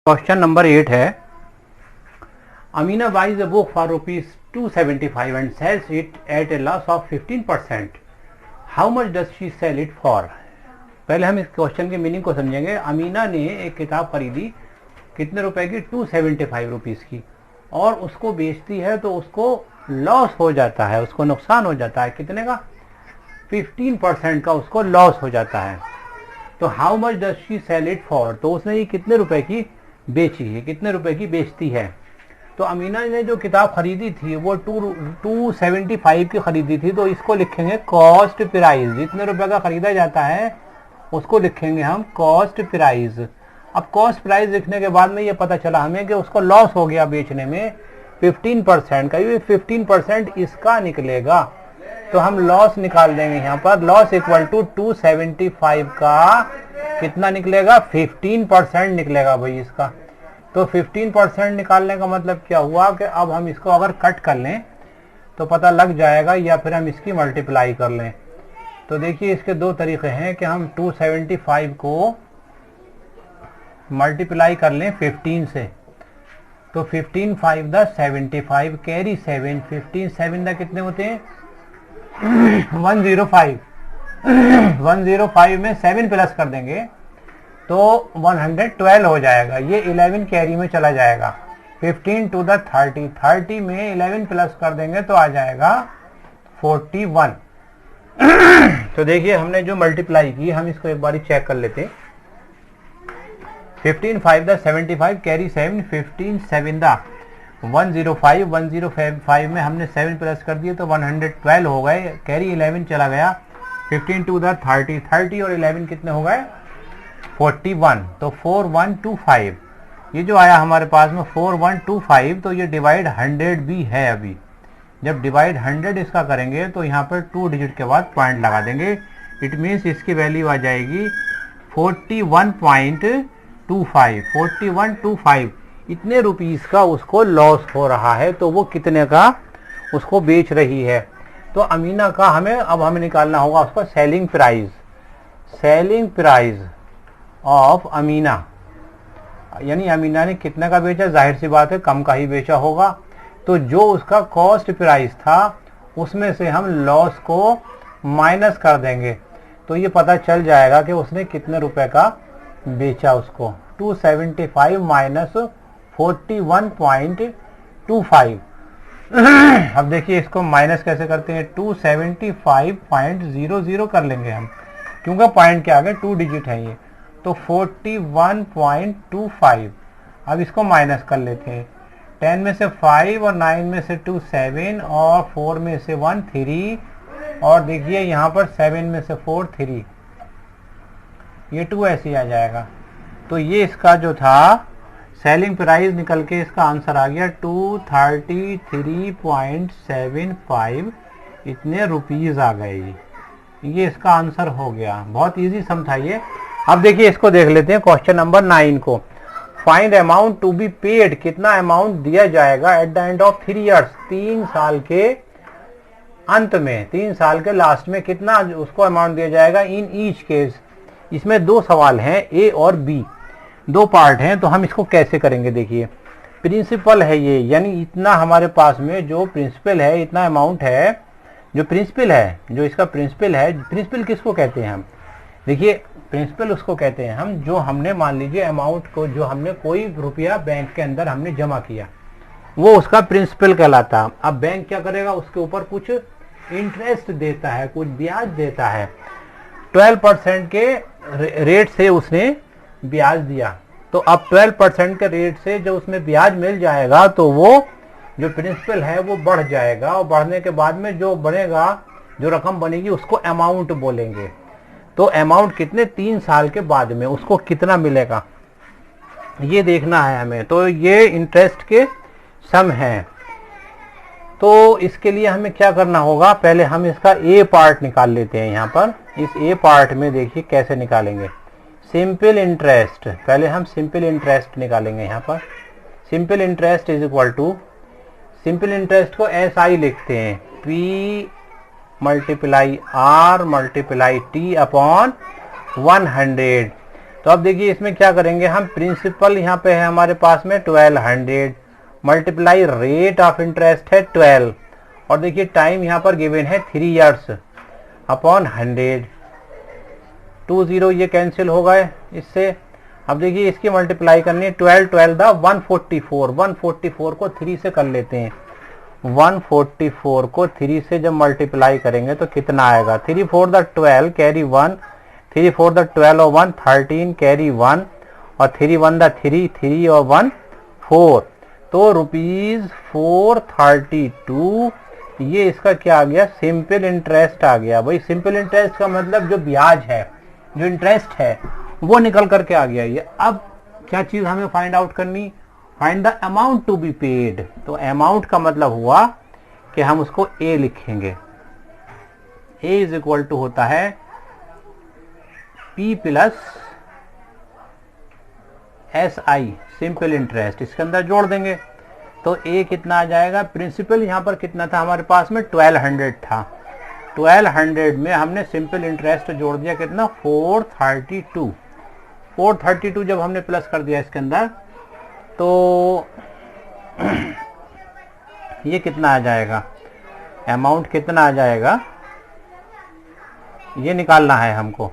Question number 8 है, Amina buys a book for rupees 275 and sells it at a loss of 15%. How much does she sell it for? पहले हम इस question के meaning को समझेंगे। अमीना ने एक किताब खरीदी कितने रुपए की, 275 रुपीज़ की, और उसको बेचती है तो उसको लॉस हो जाता है, उसको नुकसान हो जाता है। कितने का? 15% का उसको लॉस हो जाता है। तो how much does she sell it for, तो उसने ये कितने रुपए की बेची है, कितने रुपए की बेचती है। तो अमीना ने जो किताब खरीदी थी वो 275 की खरीदी थी, तो इसको लिखेंगे कॉस्ट प्राइस। जितने रुपए का खरीदा जाता है उसको लिखेंगे हम कॉस्ट प्राइस। अब कॉस्ट प्राइस लिखने के बाद में ये पता चला हमें कि उसको लॉस हो गया बेचने में 15% का, ये 15% इसका निकलेगा। तो हम लॉस निकाल देंगे यहाँ पर। लॉस इक्वल टू 275 का कितना निकलेगा, 15% निकलेगा भाई इसका। तो 15% निकालने का मतलब क्या हुआ कि अब हम इसको अगर कट कर लें तो पता लग जाएगा, या फिर हम इसकी मल्टीप्लाई कर लें। तो देखिए इसके दो तरीके हैं कि हम 275 को मल्टीप्लाई कर लें 15 से। तो 15 5 द 75 कैरी 7, 15 7 द कितने होते हैं 105। 105 में 7 प्लस कर देंगे तो 112 हो जाएगा। ये 11 कैरी में चला जाएगा। 15 टू द 30, 30 में 11 प्लस कर देंगे तो आ जाएगा 41। तो देखिए हमने जो मल्टीप्लाई की, हम इसको एक बार चेक कर लेते हैं। 15 5 द 75 कैरी 7, 15 7 द 105, 105 में हमने 7 प्लस कर दिए तो 112 हो गए, कैरी 11 चला गया। 15 टू द 30, 30 और 11 कितने हो गए 41। तो 4125 ये जो आया हमारे पास में 4125, तो ये डिवाइड 100 भी है। अभी जब डिवाइड 100 इसका करेंगे तो यहाँ पर 2 डिजिट के बाद पॉइंट लगा देंगे। इट मीन्स इसकी वैल्यू आ जाएगी 41.25। 4125 इतने रुपीस का उसको लॉस हो रहा है, तो वो कितने का उसको बेच रही है। तो अमीना का हमें निकालना होगा उसका selling price. Selling price of Amina, यानी अमीना ने कितने का बेचा, जाहिर सी बात है कम का ही बेचा होगा। तो जो उसका कॉस्ट प्राइस था उसमें से हम लॉस को माइनस कर देंगे तो ये पता चल जाएगा कि उसने कितने रुपए का बेचा उसको। 275 माइनस 41.25। अब देखिए इसको माइनस कैसे करते हैं, 275.00 कर लेंगे हम, क्योंकि पॉइंट के आगे 2 डिजिट है ये। तो 41.25। अब इसको माइनस कर लेते हैं। 10 में से 5 और 9 में से 2 7 और 4 में से 1 3, और देखिए यहाँ पर 7 में से 4 3, ये 2 ऐसे ही आ जाएगा। तो ये इसका जो था सेलिंग प्राइस निकल के इसका आंसर आ गया 233.75। इतने रुपीज आ गए, ये इसका आंसर हो गया। बहुत इजी सम था ये। अब देखिए इसको देख लेते हैं क्वेश्चन नंबर 9 को। Find amount to be paid, कितना अमाउंट दिया जाएगा at the end of 3 years, 3 साल के अंत में, 3 साल के लास्ट में कितना उसको अमाउंट दिया जाएगा इन ईच केस। इसमें 2 सवाल हैं, ए और बी, 2 पार्ट हैं। तो हम इसको कैसे करेंगे, देखिए प्रिंसिपल है ये, यानी इतना हमारे पास में जो प्रिंसिपल है, इतना अमाउंट है जो प्रिंसिपल है, जो इसका प्रिंसिपल है। प्रिंसिपल किसको कहते हैं हम, देखिए प्रिंसिपल उसको कहते हैं हम जो हमने, मान लीजिए अमाउंट को, जो हमने कोई रुपया बैंक के अंदर हमने जमा किया, वो उसका प्रिंसिपल कहलाता। अब बैंक क्या करेगा, उसके ऊपर कुछ इंटरेस्ट देता है, कुछ ब्याज देता है। 12% के रेट से उसने ब्याज दिया, तो अब 12% के रेट से जो उसमें ब्याज मिल जाएगा तो वो जो प्रिंसिपल है वो बढ़ जाएगा, और बढ़ने के बाद में जो बढ़ेगा, जो रकम बनेगी उसको अमाउंट बोलेंगे। तो अमाउंट कितने, 3 साल के बाद में उसको कितना मिलेगा ये देखना है हमें। तो ये इंटरेस्ट के सम है। तो इसके लिए हमें क्या करना होगा, पहले हम इसका ए पार्ट निकाल लेते हैं। यहाँ पर इस ए पार्ट में देखिए कैसे निकालेंगे। सिंपल इंटरेस्ट, पहले हम सिंपल इंटरेस्ट निकालेंगे। यहाँ पर simple interest is equal to, simple interest को SI लिखते हैं, P multiply R multiply T upon 100। तो अब देखिए इसमें क्या करेंगे हम, प्रिंसिपल यहाँ पे है हमारे पास में 1200 मल्टीप्लाई रेट ऑफ इंटरेस्ट है 12 और देखिए टाइम यहाँ पर गिवन है 3 इयर्स अपॉन 100। 20 ये कैंसिल हो गए इससे। अब देखिए इसकी मल्टीप्लाई करनी है 12 12 दा 144, 144 को 3 से कर लेते हैं। 144 को 3 से जब मल्टीप्लाई करेंगे तो कितना आएगा, 3 4 द 12 कैरी 1, 3 4 द 12 और 1 13 कैरी 1 और 3 1 द 3 3 और 1 4, तो ₹432 ये इसका क्या आ गया, सिंपल इंटरेस्ट आ गया। भाई सिंपल इंटरेस्ट का मतलब जो ब्याज है, जो इंटरेस्ट है वो निकल करके आ गया ये। अब क्या चीज हमें फाइंड आउट करनी, find the amount to be paid. तो अमाउंट का मतलब हुआ कि हम उसको ए लिखेंगे। ए इज इक्वल टू होता है P plus S I, simple interest, इसके अंदर जोड़ देंगे तो ए कितना आ जाएगा, प्रिंसिपल यहां पर कितना था हमारे पास में 1200 था, 1200 में हमने सिंपल इंटरेस्ट जोड़ दिया कितना 432। 432 जब हमने प्लस कर दिया इसके अंदर तो ये कितना आ जाएगा, अमाउंट कितना आ जाएगा ये निकालना है हमको।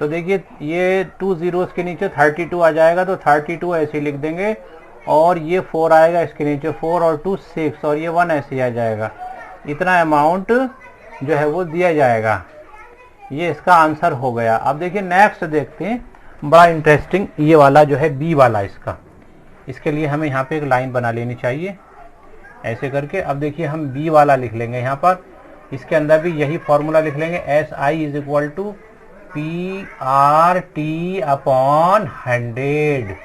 तो देखिए ये 2 zeros के नीचे 32 आ जाएगा तो 32 ऐसे लिख देंगे और ये 4 आएगा इसके नीचे, 4 और 2 6 और ये 1 ऐसे आ जाएगा। इतना अमाउंट जो है वो दिया जाएगा। ये इसका आंसर हो गया। अब देखिए नेक्स्ट देखते हैं, बड़ा इंटरेस्टिंग ये वाला जो है बी वाला इसका। इसके लिए हमें यहाँ पे एक लाइन बना लेनी चाहिए ऐसे करके। अब देखिए हम बी वाला लिख लेंगे यहाँ पर, इसके अंदर भी यही फॉर्मूला लिख लेंगे, S I is equal to P R T upon 100।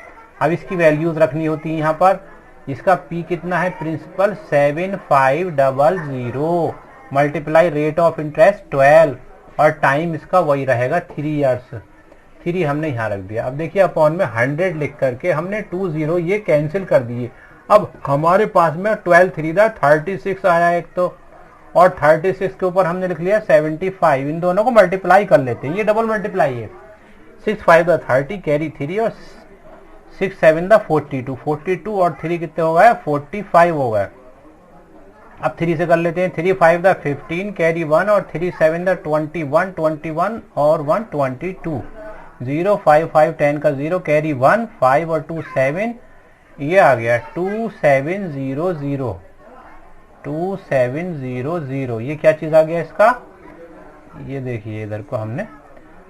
अब इसकी वैल्यूज रखनी होती है यहाँ पर। इसका पी कितना है, principal 7500 multiply rate of interest 12 और टाइम इसका वही रहेगा 3 इयर्स। 3 हमने यहाँ रख दिया। अब देखिए अपॉन में 100 लिख करके हमने 20 ये कैंसिल कर दिए। अब हमारे पास में 12 3 दा 36 आया एक तो, और 36 के ऊपर हमने लिख लिया 75। इन दोनों को मल्टीप्लाई कर लेते हैं, ये डबल मल्टीप्लाई है। 6 5 दा 30 कैरी 3 और 6 7 दा 42, 42 और 3 कितने हो गए 45 हो गए। अब 3 से कर लेते हैं, 3 5 दा 15 कैरी 1 और 3 7 दा 21, 21 और 1 22, 0 5 5 10 का 0 कैरी 1 5 और 2 7, ये आ गया 2700, 2700। ये क्या चीज आ गया इसका, ये देखिए इधर को हमने,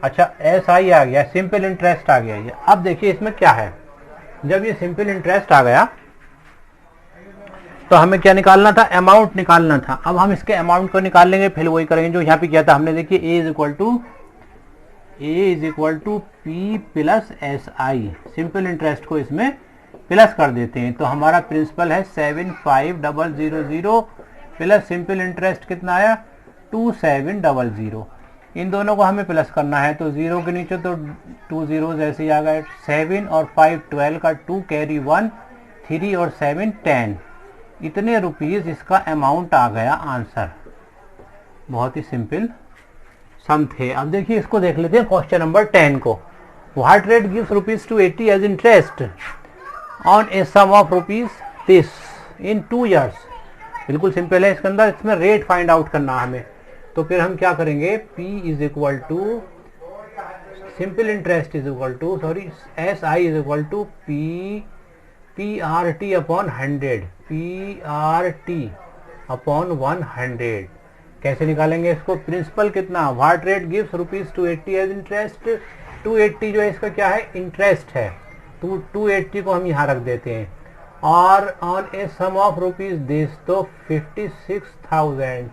अच्छा एस आई आ गया, सिंपल इंटरेस्ट आ गया ये। अब देखिए इसमें क्या है, जब ये सिंपल इंटरेस्ट आ गया तो हमें क्या निकालना था, अमाउंट निकालना था। अब हम इसके अमाउंट को निकाल लेंगे, फिर वही करेंगे जो यहाँ पे किया था हमने। देखिए A is equal to P plus S I, simple interest को इसमें प्लस कर देते हैं तो हमारा प्रिंसिपल है 75000 प्लस सिंपल इंटरेस्ट कितना आया 2700। इन दोनों को हमें प्लस करना है तो 0 के नीचे तो 2 zeros ऐसे ही आ गए। 7 और 5 12 का 2 कैरी 1, 3 और 7 10, इतने रुपीज इसका अमाउंट आ गया आंसर। बहुत ही सिंपल सम थे। अब देखिए इसको देख लेते हैं क्वेश्चन नंबर 10 को। What rate gives ₹280 as interest on a sum of ₹this in 2 years। बिल्कुल सिंपल है, इसके अंदर इसमें रेट फाइंड आउट करना हमें। तो फिर हम क्या करेंगे, P is equal to simple interest is equal to S I is equal to P R T upon 100, P R T upon 100। कैसे निकालेंगे इसको, प्रिंसिपल कितना, what rate gives ₹280 as interest. 280 जो है इसका क्या है, इंटरेस्ट है, तो 280 को हम यहाँ रख देते हैं। और on a sum of ₹this तो 56,000,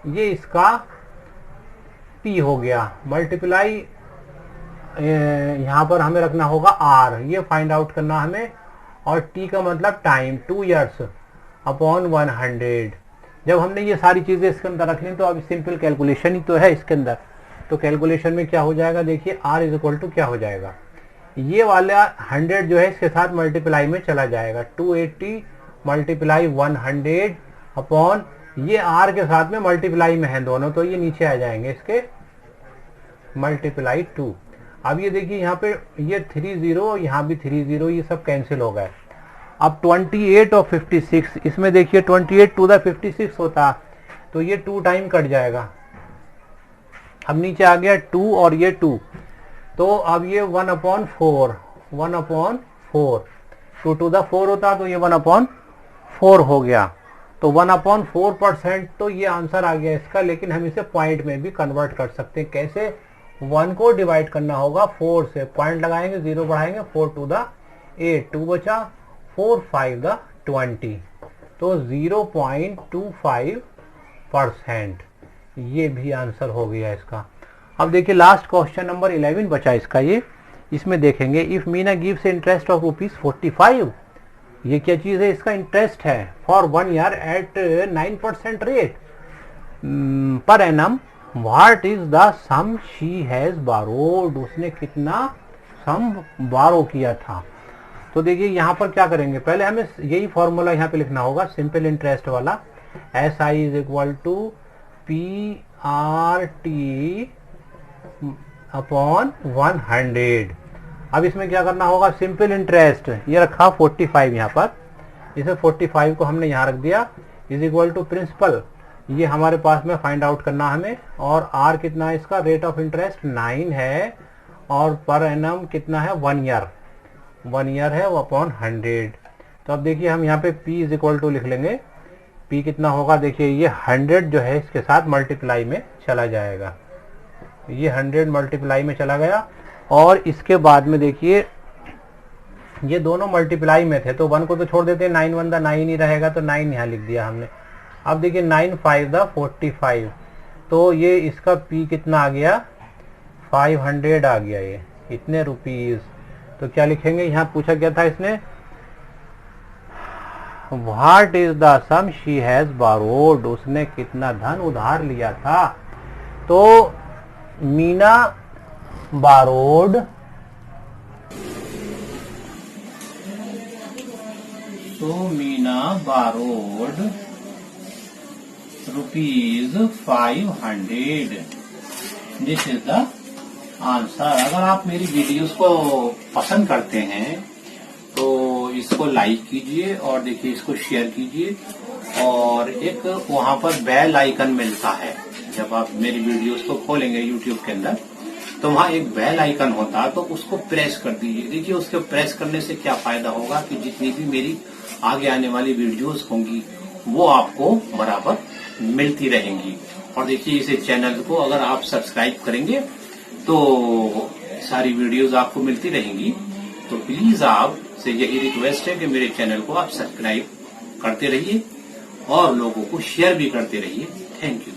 ये इसका P हो गया। मल्टीप्लाई यहाँ पर हमें रखना होगा R, ये फाइंड आउट करना हमें, और T का मतलब टाइम 2 years अपॉन 100। जब हमने ये सारी चीजें इसके अंदर रख ली तो अब सिंपल कैलकुलेशन ही तो है इसके अंदर। तो कैलकुलेशन में क्या हो जाएगा, देखिए R इज इक्वल टू क्या हो जाएगा, ये वाला 100 जो है इसके साथ मल्टीप्लाई में चला जाएगा, 280 मल्टीप्लाई 100 अपॉन ये R के साथ में मल्टीप्लाई में है दोनों, तो ये नीचे आ जाएंगे इसके मल्टीप्लाई 2। अब ये देखिए यहाँ पे ये 30, यहाँ भी 30, ये सब कैंसिल हो गए। अब 28 और 56, इसमें देखिए 28 टू द 56 होता तो ये 2 टाइम कट जाएगा। अब नीचे आ गया 2 और ये 2, तो अब ये 1/4, 1/4, 2 टू द 4 होता तो ये 1/4 हो गया। तो 1/4% तो ये आंसर आ गया इसका, लेकिन हम इसे पॉइंट में भी कन्वर्ट कर सकते हैं। कैसे? 1 को डिवाइड करना होगा 4 से, पॉइंट लगाएंगे, 0 बढ़ाएंगे, 4 टू द 8, 2 बचा, 4 5 द 20, तो 0.25%, ये भी आंसर हो गया इसका। अब देखिए लास्ट क्वेश्चन नंबर 11 बचा इसका। ये इसमें देखेंगे, if Meena gives interest of ₹45, ये क्या चीज है? इसका इंटरेस्ट है for 1 year at 9% rate per annum, what is the sum she has borrowed, उसने कितना सम बारो किया था। तो देखिए यहाँ पर क्या करेंगे, पहले हमें यही फॉर्मूला यहाँ पे लिखना होगा, सिंपल इंटरेस्ट वाला, SI is equal to PRT upon 100। अब इसमें क्या करना होगा, सिंपल इंटरेस्ट ये रखा 45 यहाँ पर, इसे 45 को हमने यहाँ रख दिया, इज इक्वल टू प्रिंसिपल, ये हमारे पास में फाइंड आउट करना हमें, और R कितना है इसका, रेट ऑफ इंटरेस्ट 9 है, और पर एनम कितना है, 1 ईयर है, वो अपॉन 100। तो अब देखिए हम यहाँ पे P इज इक्वल टू लिख लेंगे, P कितना होगा, देखिए ये 100 जो है इसके साथ मल्टीप्लाई में चला जाएगा, ये 100 मल्टीप्लाई में चला गया, और इसके बाद में देखिए ये दोनों मल्टीप्लाई में थे, तो 1 को तो छोड़ देते हैं, 9 1 द 9 ही रहेगा, तो 9 यहाँ लिख दिया हमने। अब देखिए 9 5 द 45, तो ये इसका P कितना आ गया, 500 आ गया, ये इतने रुपीज। तो क्या लिखेंगे, यहाँ पूछा गया था इसने, what is the sum she has borrowed, उसने कितना धन उधार लिया था। तो Meena borrowed ₹500, this is the answer. अगर आप मेरी वीडियोस को पसंद करते हैं तो इसको लाइक कीजिए, और देखिए इसको शेयर कीजिए, और एक वहां पर बेल आइकन मिलता है, जब आप मेरी वीडियोस को खोलेंगे यूट्यूब के अंदर तो वहां एक बेल आइकन होता है, तो उसको प्रेस कर दीजिए। देखिए उसके प्रेस करने से क्या फायदा होगा कि जितनी भी मेरी आगे आने वाली वीडियोस होंगी वो आपको बराबर मिलती रहेंगी। और देखिए इसे चैनल को अगर आप सब्सक्राइब करेंगे तो सारी वीडियोस आपको मिलती रहेंगी। तो प्लीज आप से यही रिक्वेस्ट है कि मेरे चैनल को आप सब्सक्राइब करते रहिए और लोगों को शेयर भी करते रहिए। Thank you.